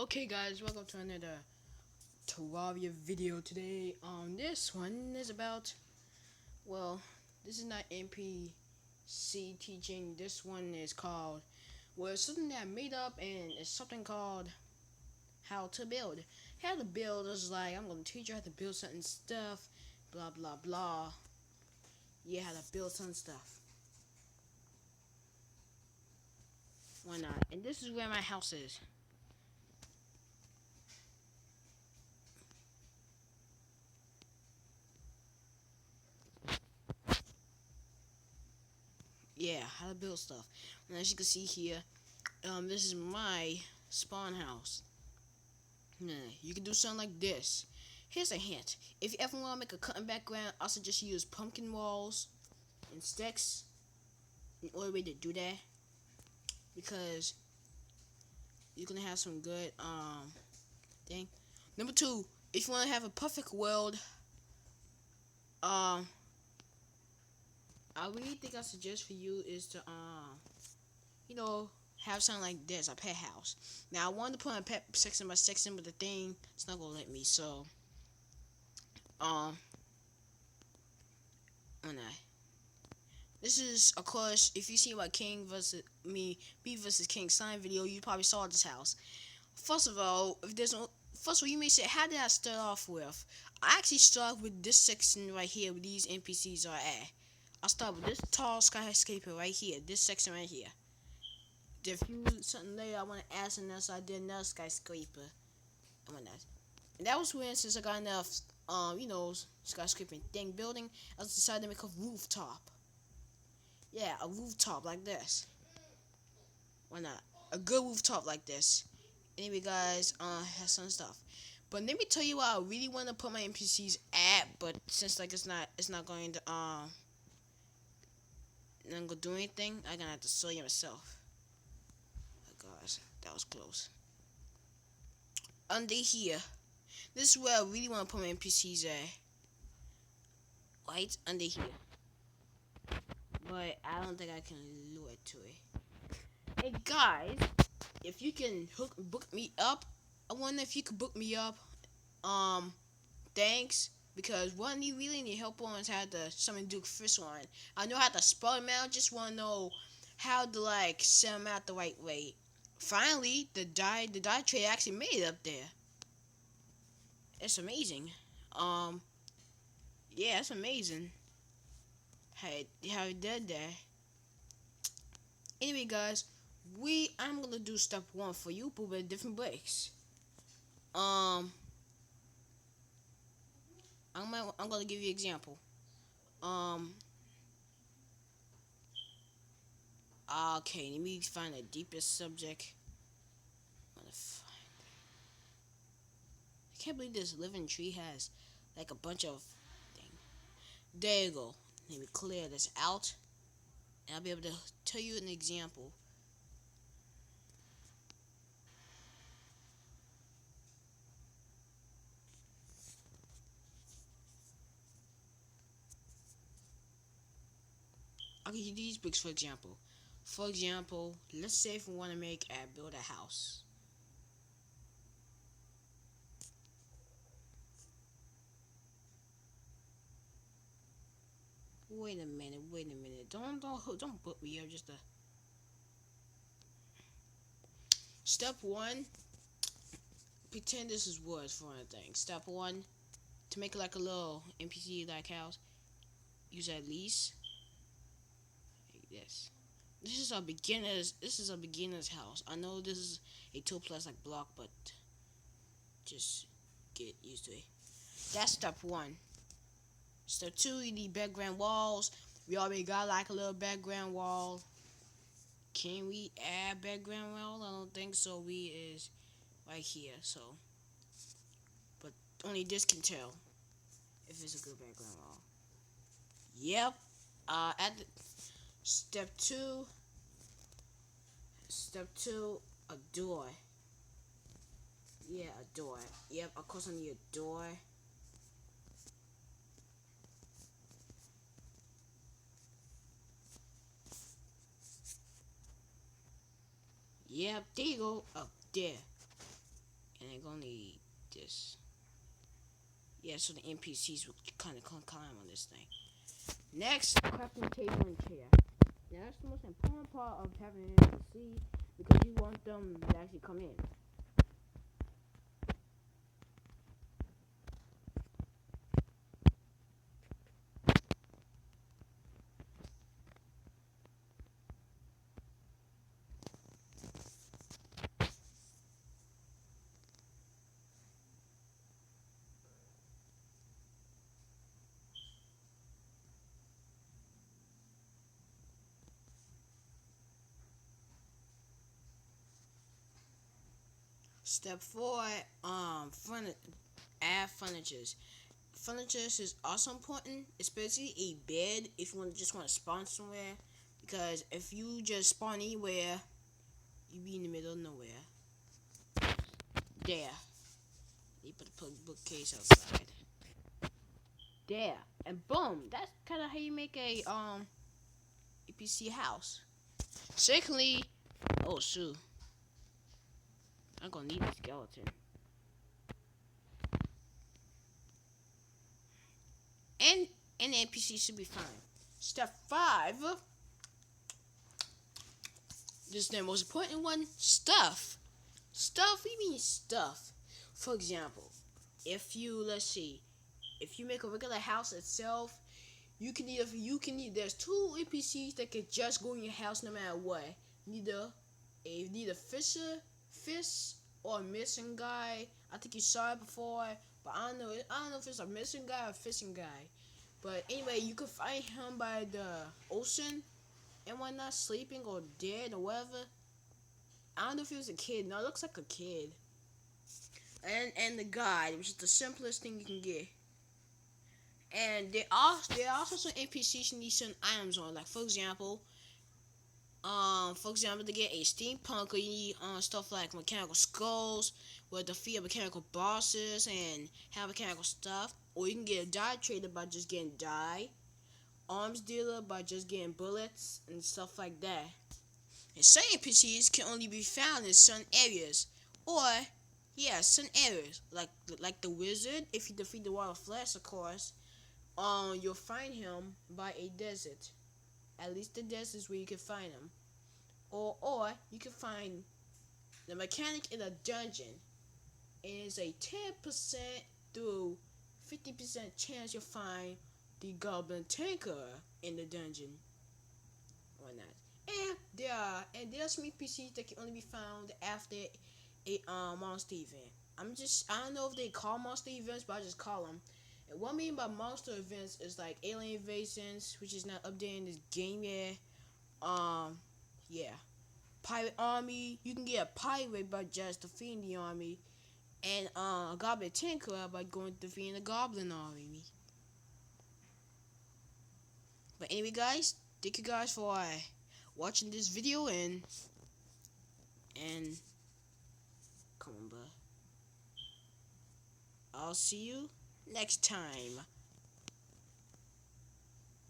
Okay guys, welcome to another Terraria video today. This one is about, well, this is not NPC teaching. This one is called, well, it's something that I made up, and it's something called how to build. How to build is like, I'm going to teach you how to build certain stuff, blah blah blah. Yeah, how to build some stuff. Why not? And this is where my house is. Yeah, how to build stuff. And as you can see here, this is my spawn house. Nah, you can do something like this. Here's a hint. If you ever want to make a cutting background, I suggest you use pumpkin walls and sticks in order to do that, because you're gonna have some good thing. Number two, if you want to have a perfect world, I really think I suggest for you is to you know, have something like this, a pet house. Now I wanted to put a pet section by section, but the thing it's not gonna let me. So um, when I this is, of course, if you see my King versus me, B versus King sign video, you probably saw this house. First of all, first of all, you may say, how did I start off with? I actually start with this section right here, where these NPCs are at. I start with this tall skyscraper right here, this section right here. If you something later, I want to add something else. I did another skyscraper and whatnot. And that was when, since I got enough, skyscraping thing building, I decided to make a rooftop. Yeah, a rooftop like this. Why not? A good rooftop like this. Anyway, guys, has some stuff. But let me tell you where I really want to put my NPCs at. But since like it's not going to not gonna do anything, I'm gonna have to show you myself. Oh gosh, that was close. Under here, this is where I really want to put my NPCs at. Right under here. But I don't think I can lure it to it. Hey guys, if you can book me up, I wonder if you could book me up. Thanks, because what you really need help on is how to summon Duke First One. I know how to spell them out, just want to know how to like send them out the right way. Finally, the die tray actually made it up there. It's amazing. Um, yeah, it's amazing how he did that. Anyway, guys, I'm gonna do step one for you, but with different breaks. Um, I'm gonna give you an example. Um, okay, let me find the deepest subject. I can't believe this living tree has like a bunch of thing. There you go. Let me clear this out, and I'll be able to tell you an example. I'll give you these bricks for example. For example, let's say if we want to build a house. Wait a minute. Don't put me here. Just a step one. Pretend this is wood for anything. Step one, to make like a little NPC like house, use at least like this. This is a beginner's house. I know this is a 2+ like block, but just get used to it. That's step one. Step two, you need background walls. We already got like a little background wall. Can we add background wall? I don't think so. We is right here, so, but only this can tell if it's a good background wall. Yep. At the, step two. Step two, a door. Yeah, a door. Yep, of course I need a door. Yep, there you go. Up there. and I'm gonna need this. Yeah, so the NPCs will kind of climb on this thing. Next, crafting table and chair. Now that's the most important part of having an NPC because you want them to actually come in. Step 4, add furnitures. Furniture is also important, especially a bed if you just want to spawn somewhere. Because if you just spawn anywhere, you be in the middle of nowhere. There. You put a bookcase outside. There. And boom, that's kind of how you make a APC house. Secondly, oh shoot, I'm gonna need a skeleton. And an NPC should be fine. Step 5. This is the most important one. Stuff. Stuff. We mean stuff. For example, if you if you make a regular house itself, you can need. There's 2 NPCs that can just go in your house no matter what. Need a fish or a missing guy. I think you saw it before, but I don't know. I don't know if it's a missing guy or a fishing guy. But anyway, you can find him by the ocean and whatnot, sleeping or dead or whatever. I don't know if he was a kid. No, it looks like a kid. And the guide, which is the simplest thing you can get. And there are also some NPCs you need some items on. Like for example, to get a steampunk, you need stuff like mechanical skulls, with defeat mechanical bosses and have mechanical stuff. Or you can get a dye trader by just getting dye, arms dealer by just getting bullets and stuff like that. And some NPCs can only be found in certain areas, or certain areas like the wizard. If you defeat the Wall of Flesh, of course, you'll find him by a desert. At least the desert is where you can find him. Or you can find the mechanic in a dungeon. And it's a 10% through 50% chance you'll find the goblin tinkerer in the dungeon. Or not. And there are some NPCs that can only be found after a monster event. I don't know if they call monster events, but I just call them. And what I mean by monster events is like alien invasions, which is not updating this game yet. Yeah. Pirate army, you can get a pirate by just defeating the army, and a goblin tinkerer by going to defeating the goblin army. But anyway, guys, thank you guys for watching this video and come on, bro. I'll see you next time.